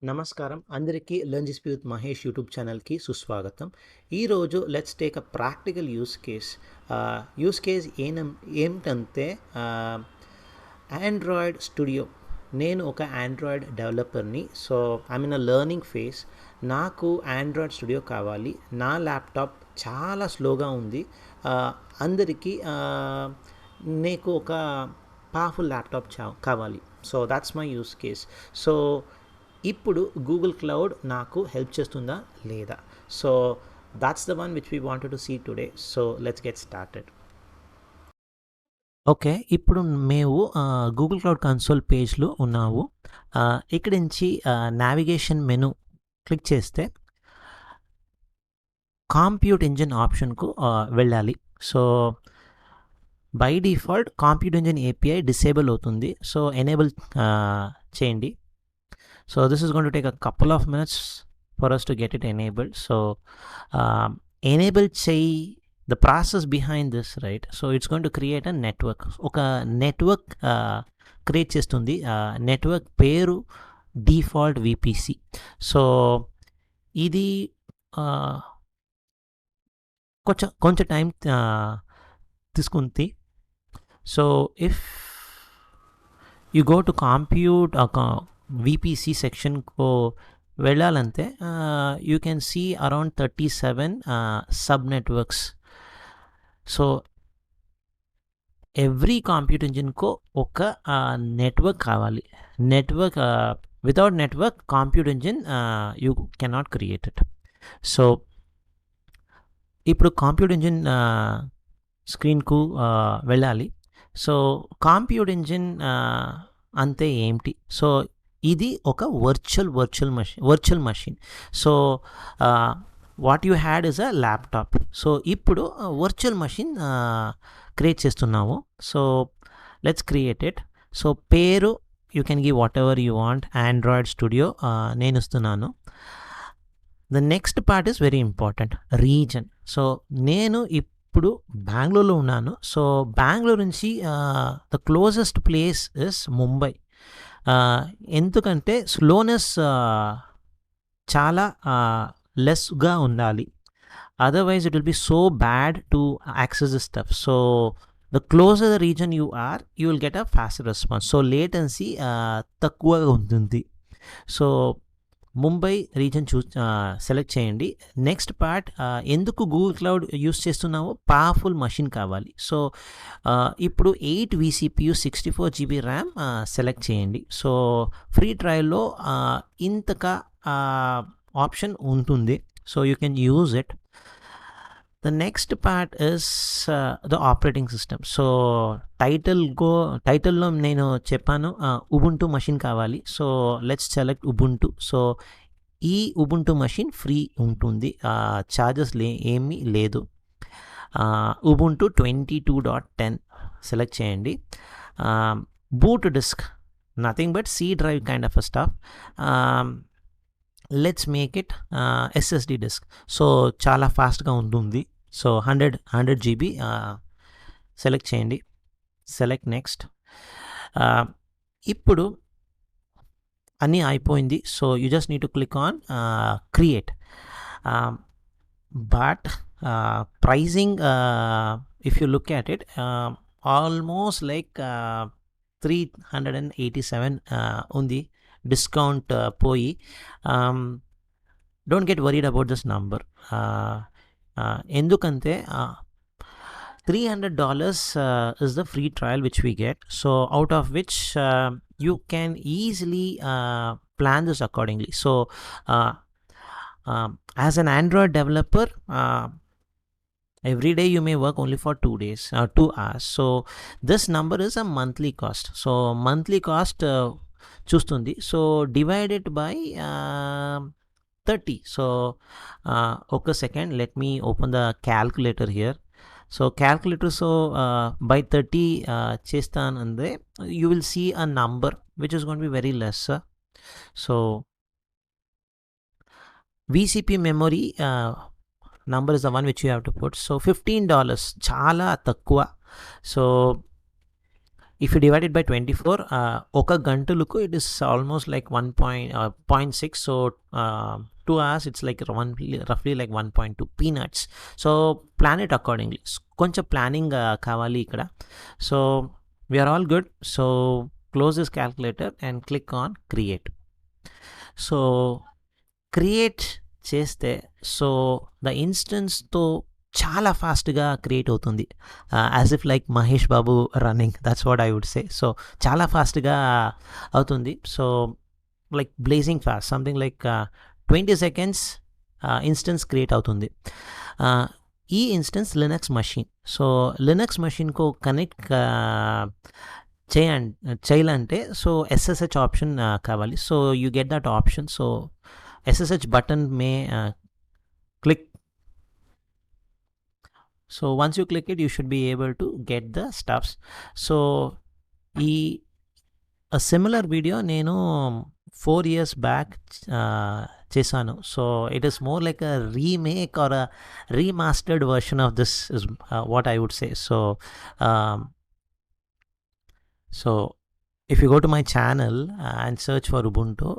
నమస్కారం అందరికీ learn this with Mahesh YouTube ఛానల్కి సుస్వాగతం. ఈరోజు let's take a practical use case ఏమిటంటే ఆండ్రాయిడ్ స్టూడియో. నేను ఒక ఆండ్రాయిడ్ డెవలపర్ని. So I'm in a learning phase. నాకు ఆండ్రాయిడ్ స్టూడియో కావాలి. నా ల్యాప్టాప్ చాలా స్లోగా ఉంది. అందరికీ నీకు ఒక పవర్ఫుల్ ల్యాప్టాప్ కావాలి. So that's my use case. So ఇప్పుడు గూగుల్ క్లౌడ్ నాకు హెల్ప్ చేస్తుందా లేదా? So that's the one which we wanted to see today. So let's get started. Okay, ఇప్పుడు మేము గూగుల్ క్లౌడ్ కన్సోల్ పేజ్లో ఉన్నాము. ఇక్కడి నుంచి నావిగేషన్ మెను క్లిక్ చేస్తే కాంప్యూట్ ఇంజిన్ ఆప్షన్కు వెళ్ళాలి. So by default compute engine API disable అవుతుంది. సో ఎనేబుల్ చేయండి. So this is going to take a couple of minutes for us to get it enabled. So enable the process behind this, right? So it's going to create a network. Oka network create chestundi. Network peru default VPC. So idi కొంచెం time తీసుకుంది. So if you go to compute VPC section को వెళ్ళాలంటే you can see around 37 sub networks. So every compute engine को ఒక network కావాలి. Network without network compute engine you cannot create it. So ఇప్పుడు compute engine స్క్రీన్కు వెళ్ళాలి. So compute engine అంతే ఏంటి? So ఇది ఒక virtual machine. So what you had is a laptop. So ఇప్పుడు వర్చువల్ మషిన్ క్రియేట్ చేస్తున్నాము. So let's create it. So పేరు you can give whatever you want. Android studio నేను ఇస్తున్నాను. The next part is very important, reason. So నేను ఇప్పుడు బెంగళూరులో ఉన్నాను. So Bengaluru నుంచి the closest place is Mumbai. ఎందుకంటే స్లోనెస్ చాలా లెస్గా ఉండాలి. Otherwise it will be so bad to access the stuff. So the closer the region you are, you will get a fast response. So latency తక్కువగా ఉంటుంది. So Mumbai region select చేయండి. Next part, ఎందుకు Google cloud use చేస్తున్నామో powerful machine కావాలి. So ఇప్పుడు 8 vCPU 64 GB RAM select చేయండి. So free ట్రయల్లో ఇంతగా ఆప్షన్ ఉంటుంది. So you can use it. The next part is the operating system. So టైటిల్లో నేను చెప్పాను ఉబుంటు మషిన్ కావాలి. So let's select Ubuntu. So ఈ ఉబుంటు మషిన్ ఫ్రీ ఉంటుంది, ఛార్జెస్ ఏమీ లేదు. ఉబుంటు 22.10 సెలెక్ట్ చేయండి. Boot disk, nothing but C drive kind of a stuff. Let's make it SSD disk. So చాలా ఫాస్ట్గా ఉంటుంది. సో 100 GB సెలెక్ట్ చేయండి. Select next. ఇప్పుడు అన్నీ అయిపోయింది. So you just need to click on create. But pricing, if you look at it, almost like 387 ఉంది. Discount పోయి. Don't get worried about this number. ఎందుకంటే $300 is the free trial which we get. So out of which you can easily plan this accordingly. So as an Android developer, every day you may work only for 2 days, 2 hours. So this number is a monthly cost. So monthly cost చూస్తుంది. So divided by 30. So ఒక second, let me open the calculator here. So calculator, so by 30 చేస్తానంటే you will see a number which is gonna be very less. So VCP memory number is the one which you have to put. So $15 చాలా తక్కువ. So if you divide it by 24, oka gantaluku it is almost like 1.6. So 2 hours it's like roughly like 1.2 peanuts. So plan it accordingly. Koncha planning kavali ikkada. So we are all good. So close this calculator and click on create. So create చేస్తే so the ఇన్స్టెన్స్తో చాలా ఫాస్ట్గా create అవుతుంది, as if like Mahesh Babu running, that's what I would say. So చాలా ఫాస్ట్గా అవుతుంది. So like blazing fast, something like 20 seconds instance create అవుతుంది. ఈ instance Linux machine. So Linux మషిన్కు కనెక్ట్ చేయాలంటే సో SSH ఆప్షన్ కావాలి. So you get that option. So SSH button may click. So once you click it, you should be able to get the stuffs. So a similar video nenu 4 years back chesanu. So it is more like a remake or a remastered version of this is what I would say. So if you go to my channel and search for Ubuntu,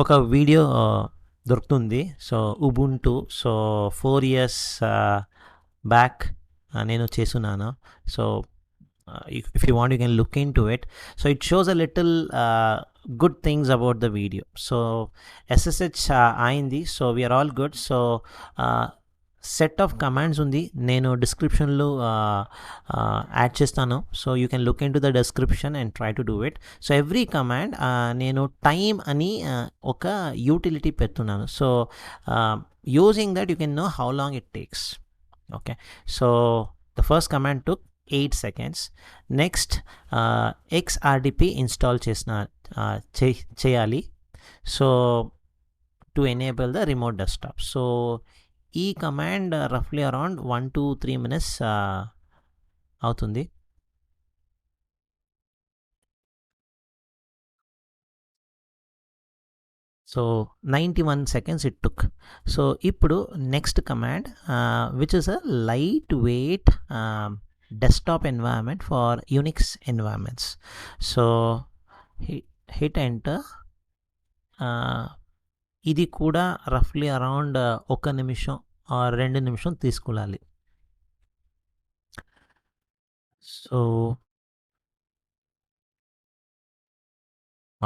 ఒక video దొరుకుతుంది. So Ubuntu, so 4 years back నేను చేస్తున్నాను. So if you want you can look into it. So it shows a little good things about the video. So SSH అయింది. So we are all good. So set of commands ఉంది, నేను డిస్క్రిప్షన్లో add చేస్తాను. So you can look in to the description and try to do it. So every command నేను time అని ఒక utility పెడుతున్నాను. So using that you can know how long it takes. Okay, so the first command took 8 seconds. Next xrdp install చేయాలి. So to enable the remote desktop. So ఈ command రఫ్లీ around 1 to 3 minutes అవుతుంది. So 91 seconds it took. So ఇప్పుడు next command which is a lightweight desktop environment for Unix environments. So hit enter. ఇది కూడా రఫ్లీ around 1 నిమిషం are 2 నిమిషం తీసుకోవాలి. So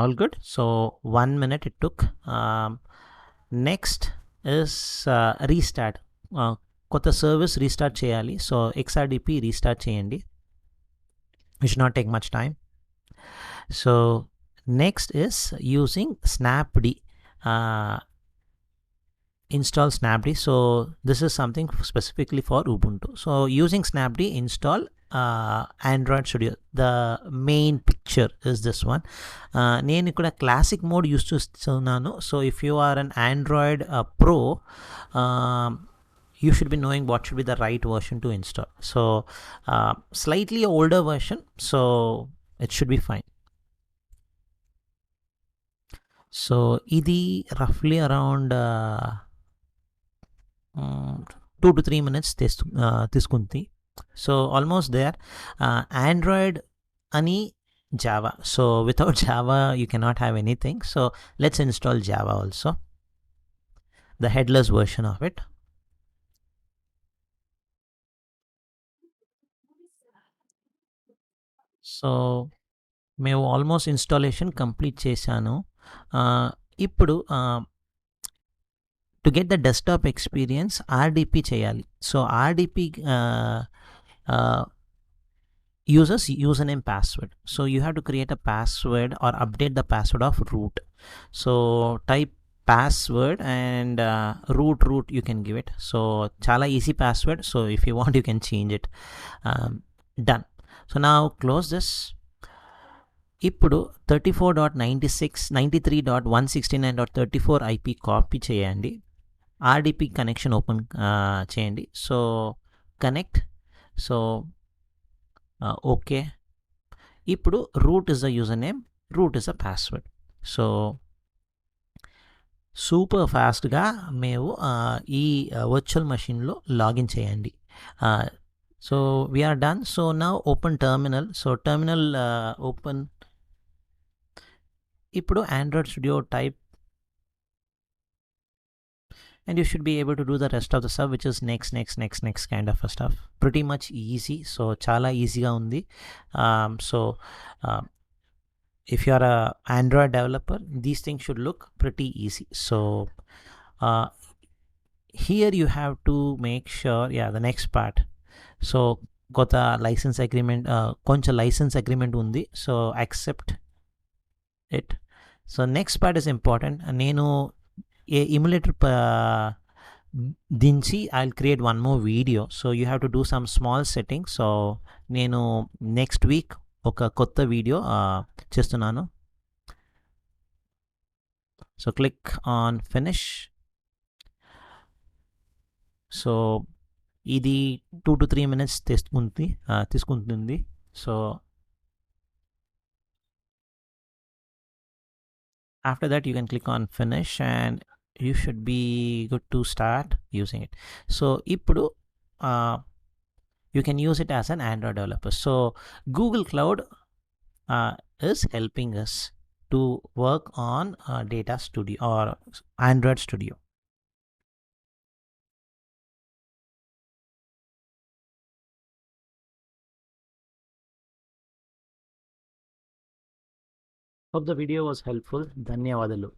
all good. So 1 minute it took. Next is restart. కొత్త service restart చేయాలి. So xrdp restart చేయండి. It should not take much time. So next is using snapd. Install snapd. So this is something specifically for Ubuntu. So using snapd install Android Studio. The main picture is this one. నేను ఇక్కడ classic mode use చేస్తున్నాను. So if you are an Android Pro, you should be knowing what should be the right version to install. So slightly older version, so it should be fine. So ఇది రఫ్లీ around 2 to 3 minutes తీసుకుంది. So almost there. Android అని Java. So without Java you cannot have anything. So let's install Java also, the headless version of it. So మేము almost installation complete చేశాను. ఇప్పుడు to get the desktop experience RDP చేయాలి. So RDP uses username password. So you have to create a password or update the password of root. So type password and root you can give it. So chala easy password. So if you want you can change it. Done. So now close this. ఇప్పుడు 34.96 IP copy చేయండి. RDP connection open చేయండి. So connect. So okay. ఇప్పుడు root is a username, root is a password. So super ఫాస్ట్గా మేము ఈ virtual మెషిన్లో login చేయండి. So we are done. So now open terminal. So terminal open. ఇప్పుడు Android Studio type, and you should be able to do the rest of the stuff, which is next kind of a stuff. Pretty much easy. So చాలా ఈజీగా ఉంది. So uh, if you are a Android developer, these things should look pretty easy. So uh, here you have to make sure, yeah, the next part. So కొత్త licence agreement, కొంచెం licence agreement ఉంది. So accept it. So next part is important. నేను emulator దించి I will create one more video. So you have to do some small setting. So నేను next week ఒక కొత్త video చేస్తున్నాను. So click on finish. So ఇది 2 to 3 minutes తీసుకుంటుంది. So after that you can click on finish and you should be good to start using it. So ఇప్పుడు you can use it as an Android developer. So Google Cloud is helping us to work on Data Studio or Android Studio. Hope the video was helpful. ధన్యవాదాలు.